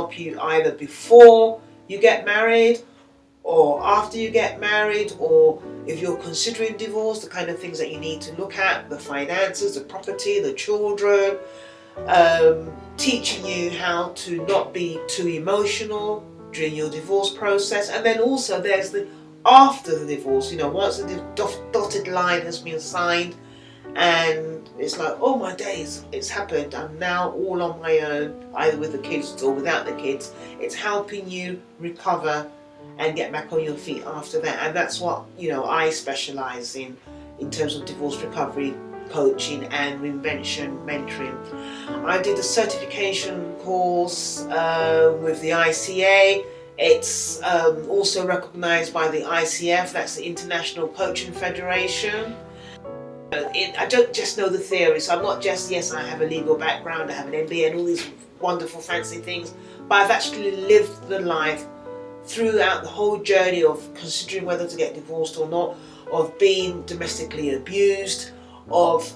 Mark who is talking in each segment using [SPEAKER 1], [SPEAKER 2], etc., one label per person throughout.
[SPEAKER 1] help you either before you get married or after you get married, or if you're considering divorce, the kind of things that you need to look at, the finances, the property, the children, teaching you how to not be too emotional during your divorce process. And then also there's the after the divorce, once the dotted line has been signed and it's like, oh my days, it's happened, I'm now all on my own, either with the kids or without the kids. It's helping you recover and get back on your feet after that. And that's what I specialize in terms of divorce recovery coaching and reinvention mentoring. I did a certification course with the ICA. It's also recognized by the ICF, that's the International Coaching Federation. I don't just know the theory, so I'm not just, yes, I have a legal background, I have an MBA and all these wonderful fancy things, but I've actually lived the life throughout the whole journey of considering whether to get divorced or not, of being domestically abused, of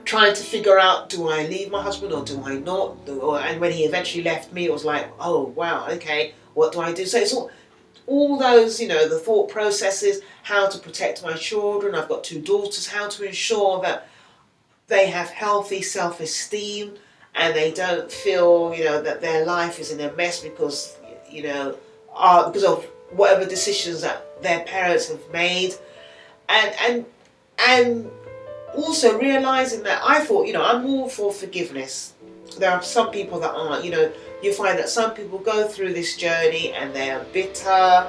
[SPEAKER 1] trying to figure out, do I leave my husband or do I not? And when he eventually left me, it was like, oh wow, okay, what do I do? So it's all those, the thought processes, how to protect my children. I've got 2 daughters, how to ensure that they have healthy self-esteem and they don't feel, that their life is in a mess because of whatever decisions that their parents have made, and also realizing that I thought, I'm all for forgiveness. There are some people that aren't. You find that some people go through this journey and they are bitter,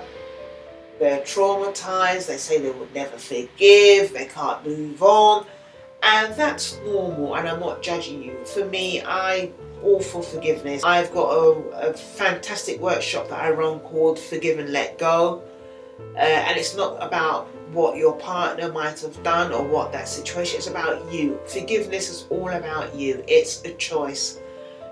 [SPEAKER 1] they're traumatized, they say they would never forgive, they can't move on, and that's normal, and I'm not judging you. For me, I'm all for forgiveness. I've got a fantastic workshop that I run called Forgive and Let Go, and it's not about what your partner might have done or what that situation is. About you. Forgiveness is all about you. It's a choice.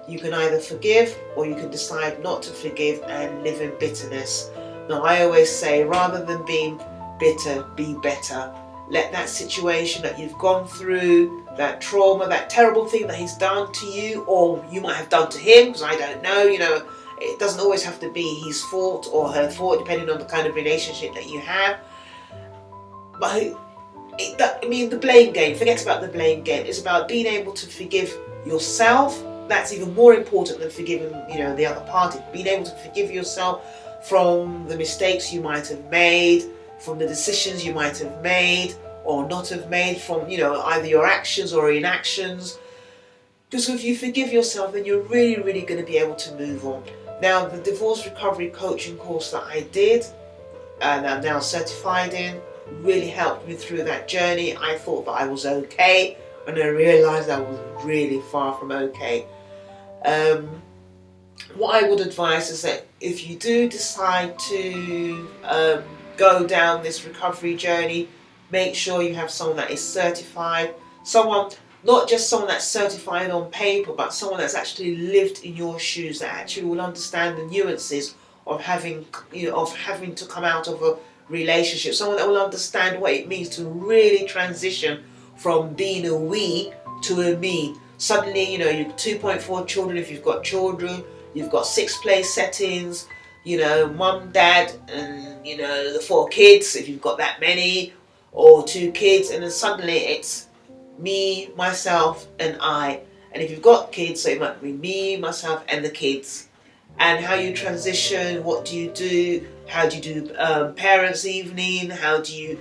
[SPEAKER 1] You can either forgive or you can decide not to forgive and live in bitterness. Now, I always say, rather than being bitter, be better. Let that situation that you've gone through, that trauma, that terrible thing that he's done to you, or you might have done to him, because I don't know, it doesn't always have to be his fault or her fault, depending on the kind of relationship that you have. But the blame game, forget about the blame game. It's about being able to forgive yourself. That's even more important than forgiving, the other party. Being able to forgive yourself from the mistakes you might have made, from the decisions you might have made or not have made, from either your actions or inactions. Because if you forgive yourself, then you're really, really going to be able to move on. Now, the divorce recovery coaching course that I did and I'm now certified in really helped me through that journey. I thought that I was okay, and I realized I was really far from okay. What I would advise is that if you do decide to go down this recovery journey, make sure you have someone that is certified, not just someone that's certified on paper, but someone that's actually lived in your shoes, that actually will understand the nuances of having to come out of a relationship, someone that will understand what it means to really transition from being a we to a me. Suddenly, you've 2.4 children if you've got children, you've got 6 play settings, mum, dad, and the 4 kids if you've got that many, or 2 kids, and then suddenly it's me, myself, and I. And if you've got kids, so it might be me, myself, and the kids. And how you transition, what do you do, how do you do parents' evening, how do you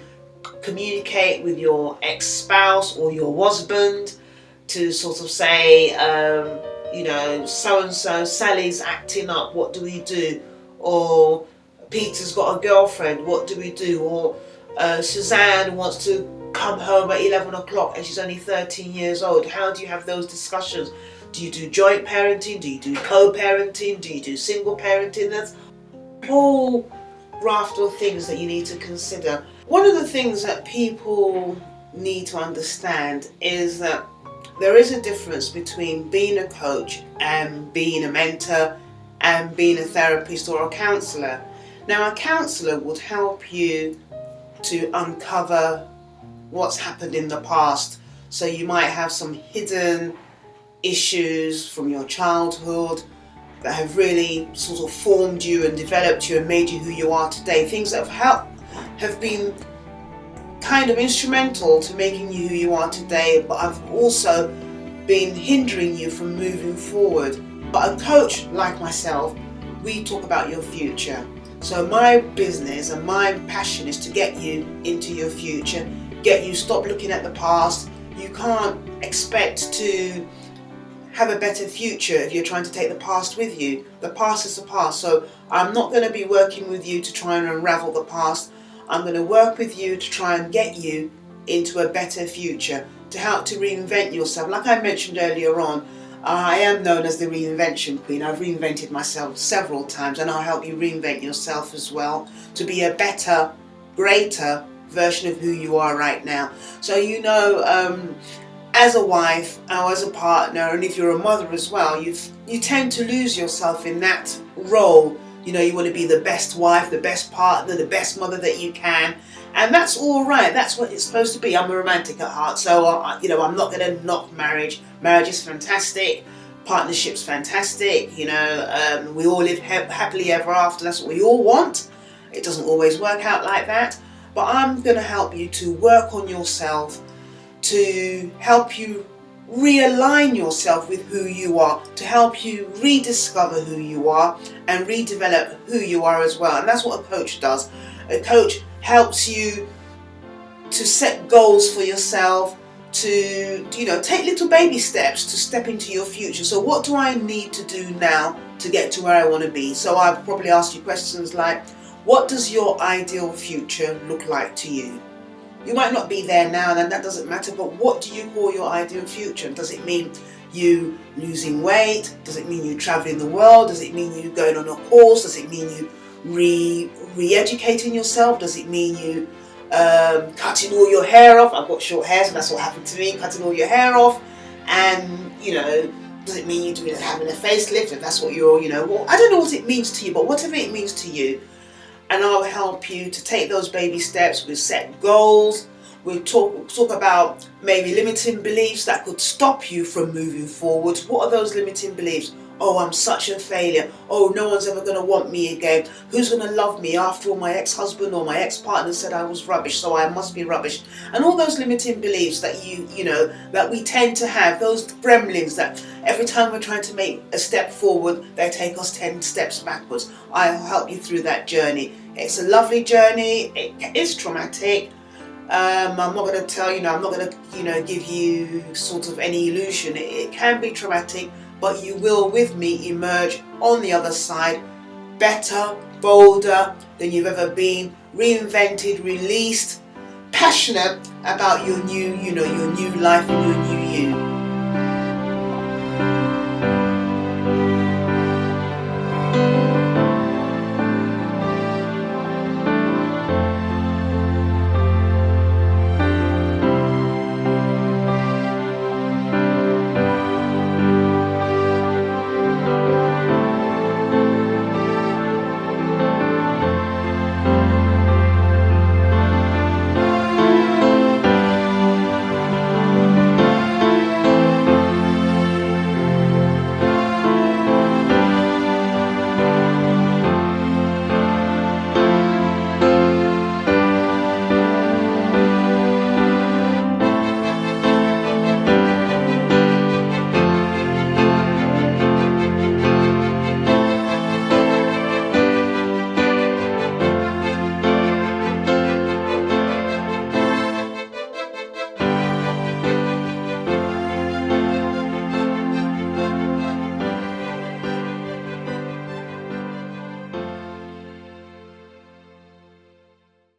[SPEAKER 1] communicate with your ex-spouse or your husband to sort of say, so-and-so, Sally's acting up, what do we do? Or Peter's got a girlfriend, what do we do? Or Suzanne wants to come home at 11 o'clock and she's only 13 years old. How do you have those discussions? Do you do joint parenting? Do you do co-parenting? Do you do single parenting? That's a whole raft of things that you need to consider. One of the things that people need to understand is that there is a difference between being a coach and being a mentor and being a therapist or a counsellor. Now, a counsellor would help you to uncover what's happened in the past. So you might have some hidden issues from your childhood, that have really sort of formed you and developed you and made you who you are today. Things that have been kind of instrumental to making you who you are today, but have also been hindering you from moving forward. But a coach like myself, we talk about your future. So my business and my passion is to get you into your future, get you stop looking at the past. You can't expect to have a better future if you're trying to take the past with you. The past is the past. So I'm not going to be working with you to try and unravel the past. I'm going to work with you to try and get you into a better future, to help to reinvent yourself. Like I mentioned earlier on, I am known as the reinvention queen. I've reinvented myself several times, and I'll help you reinvent yourself as well to be a better, greater version of who you are right now. So as a wife or as a partner, and if you're a mother as well, you tend to lose yourself in that role. You want to be the best wife, the best partner, the best mother that you can, and that's all right. That's what it's supposed to be. I'm a romantic at heart, so I'm not going to knock marriage. Marriage is fantastic. Partnership's fantastic. We all live happily ever after. That's what we all want. It doesn't always work out like that, but I'm going to help you to work on yourself, to help you realign yourself with who you are, to help you rediscover who you are and redevelop who you are as well. And that's what a coach does. A coach helps you to set goals for yourself, to take little baby steps to step into your future. So what do I need to do now to get to where I want to be? So I've probably asked you questions like, what does your ideal future look like to you? You might not be there now, and that doesn't matter, but what do you call your ideal future? Does it mean you losing weight? Does it mean you traveling the world? Does it mean you going on a course? Does it mean you re-educating yourself? Does it mean you cutting all your hair off? I've got short hair, so that's what happened to me, cutting all your hair off. And, does it mean you having a facelift? If that's what you're, well, I don't know what it means to you, but whatever it means to you, and I'll help you to take those baby steps. We'll set goals. We'll talk about maybe limiting beliefs that could stop you from moving forward. What are those limiting beliefs? Oh, I'm such a failure. Oh, no one's ever going to want me again. Who's going to love me? After all, my ex-husband or my ex-partner said I was rubbish, so I must be rubbish. And all those limiting beliefs that that we tend to have, those gremlins that every time we're trying to make a step forward, they take us 10 steps backwards. I'll help you through that journey. It's a lovely journey. It is traumatic. I'm not going to tell I'm not going to give you sort of any illusion. It can be traumatic, but you will, with me, emerge on the other side better, bolder than you've ever been, reinvented, released, passionate about your new, your new life and your new you.